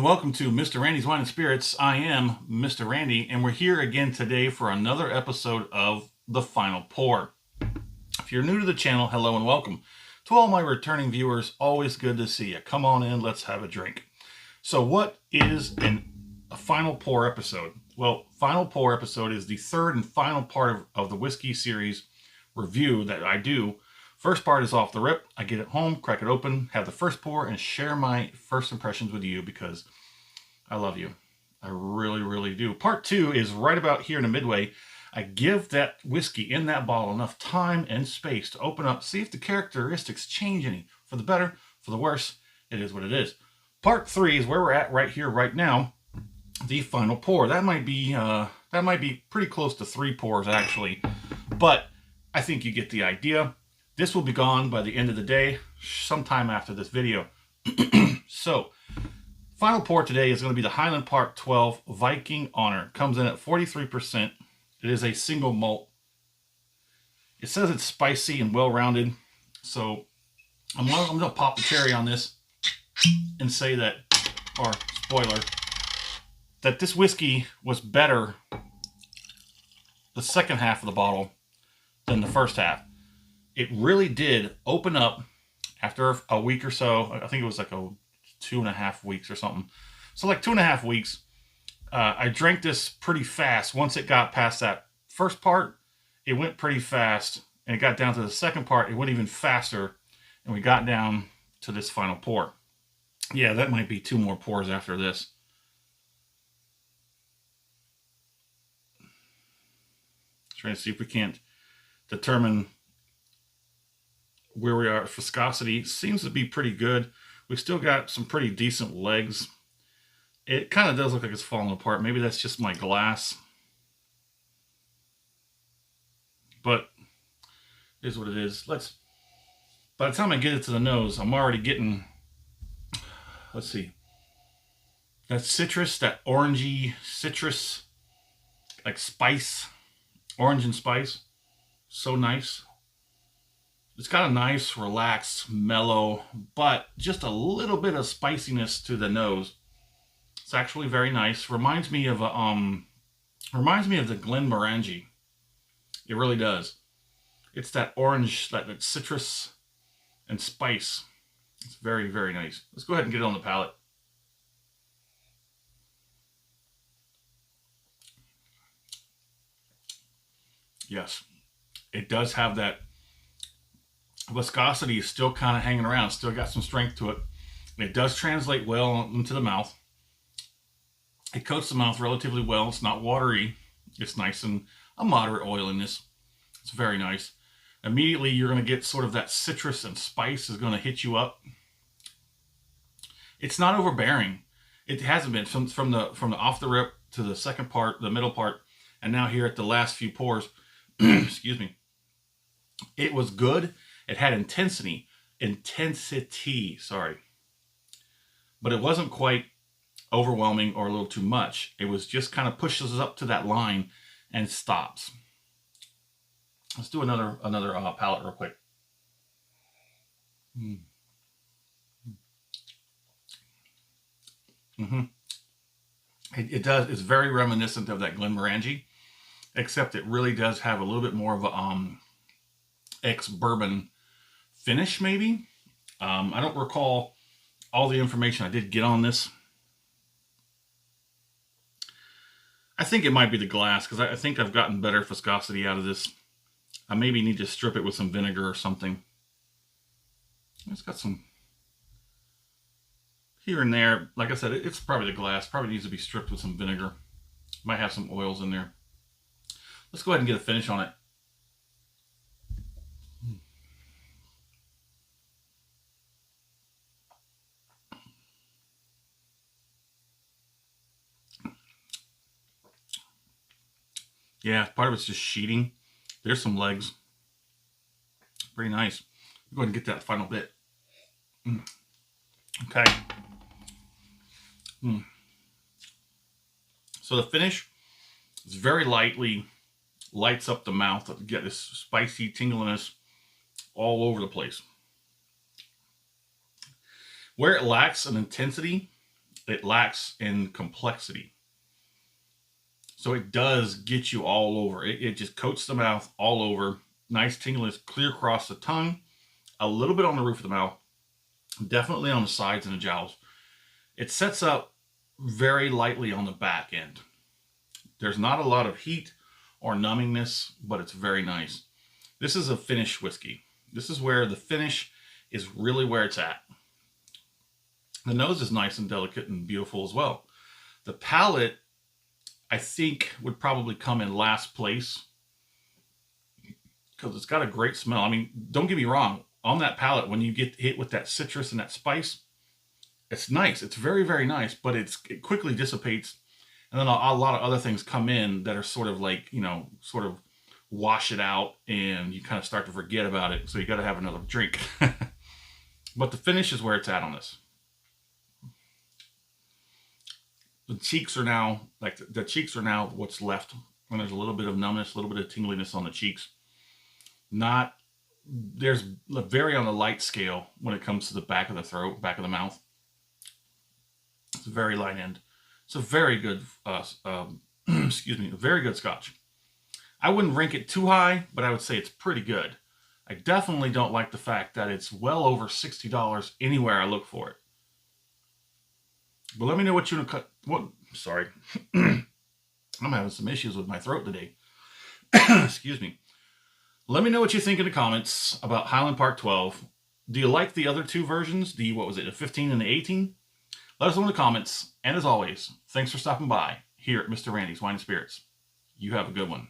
and welcome to Mr. Randy's Wine and Spirits. I am Mr. Randy, and we're here again today for another episode of The Final Pour. If you're new to the channel, hello and welcome. To all my returning viewers, always good to see you. Come on in, let's have a drink. So what is a Final Pour episode? Well, Final Pour episode is the third and final part of the whiskey series review that I do. First part is off the rip. I get it home, crack it open, have the first pour, and share my first impressions with you because I love you. I really, really do. Part two is right about here in the midway. I give that whiskey in that bottle enough time and space to open up, see if the characteristics change any. For the better, for the worse, it is what it is. Part three is where we're at right here, right now. The final pour. That might be pretty close to 3 pours actually, but I think you get the idea. This will be gone by the end of the day, sometime after this video. So, final pour today is going to be the Highland Part 12 Viking Honor. Comes in at 43%. It is a single malt. It says it's spicy and well-rounded. So, I'm going to pop the cherry on this and say that, or spoiler, that this whiskey was better the second half of the bottle than the first half. It really did open up after a week or so. I think it was like 2.5 weeks or something. So like 2.5 weeks, I drank this pretty fast. Once it got past that first part, it went pretty fast. And it got down to the second part, it went even faster. And we got down to this final pour. Yeah, that might be 2 more pours after this. Trying to see if we can't determine where we are. Viscosity seems to be pretty good. We've still got some pretty decent legs. It kind of does look like it's falling apart. Maybe that's just my glass. But it is what it is. By the time I get it to the nose, I'm already getting, let's see, that citrus, that orangey citrus, like spice, orange and spice. So nice. It's got a nice, relaxed, mellow, but just a little bit of spiciness to the nose. It's actually very nice. Reminds me of the Glenmorangie. It really does. It's that orange, that citrus and spice. It's very, very nice. Let's go ahead and get it on the palate. Yes, it does have that. Viscosity is still kind of hanging around. Still got some strength to it. And it does translate well into the mouth. It coats the mouth relatively well. It's not watery. It's nice and a moderate oiliness. It's very nice. Immediately you're going to get sort of that citrus and spice is going to hit you up. It's not overbearing. It hasn't been from the off the rip to the second part, the middle part, and now here at the last few pours. Excuse me. It was good. It had intensity, sorry. But it wasn't quite overwhelming or a little too much. It was just kind of pushes us up to that line and stops. Let's do another palate real quick. It does. It's very reminiscent of that Glenmorangie, except it really does have a little bit more of a ex-bourbon finish, maybe. I don't recall all the information I did get on this. I think it might be the glass, because I think I've gotten better viscosity out of this. I maybe need to strip it with some vinegar or something. It's got some here and there. Like I said, it's probably the glass. Probably needs to be stripped with some vinegar. Might have some oils in there. Let's go ahead and get a finish on it. Yeah, part of it's just sheeting. There's some legs. Pretty nice. Go ahead and get that final bit. Okay. So the finish is very lightly lights up the mouth. You get this spicy tingliness all over the place. Where it lacks an intensity it lacks in complexity. So it does get you all over. It just coats the mouth all over. Nice tingliness, clear across the tongue, a little bit on the roof of the mouth, definitely on the sides and the jowls. It sets up very lightly on the back end. There's not a lot of heat or numbingness, but it's very nice. This is a finish whiskey. This is where the finish is really where it's at. The nose is nice and delicate and beautiful as well. The palate, I think, would probably come in last place because it's got a great smell. I mean, don't get me wrong. On that palate, when you get hit with that citrus and that spice, it's nice. It's very, very nice, but it quickly dissipates. And then a lot of other things come in that are sort of like, sort of wash it out, and you kind of start to forget about it. So you got to have another drink. But the finish is where it's at on this. The cheeks are now, the cheeks are now what's left. And there's a little bit of numbness, a little bit of tingliness on the cheeks. There's very on the light scale when it comes to the back of the throat, back of the mouth. It's a very light end. It's a very good, excuse me, a very good Scotch. I wouldn't rank it too high, but I would say it's pretty good. I definitely don't like the fact that it's well over $60 anywhere I look for it. But let me know what you sorry. I'm having some issues with my throat today. Excuse me. Let me know what you think in the comments about Highland Park 12. Do you like the other two versions? The 15 and the 18? Let us know in the comments. And as always, thanks for stopping by here at Mr. Randy's Wine and Spirits. You have a good one.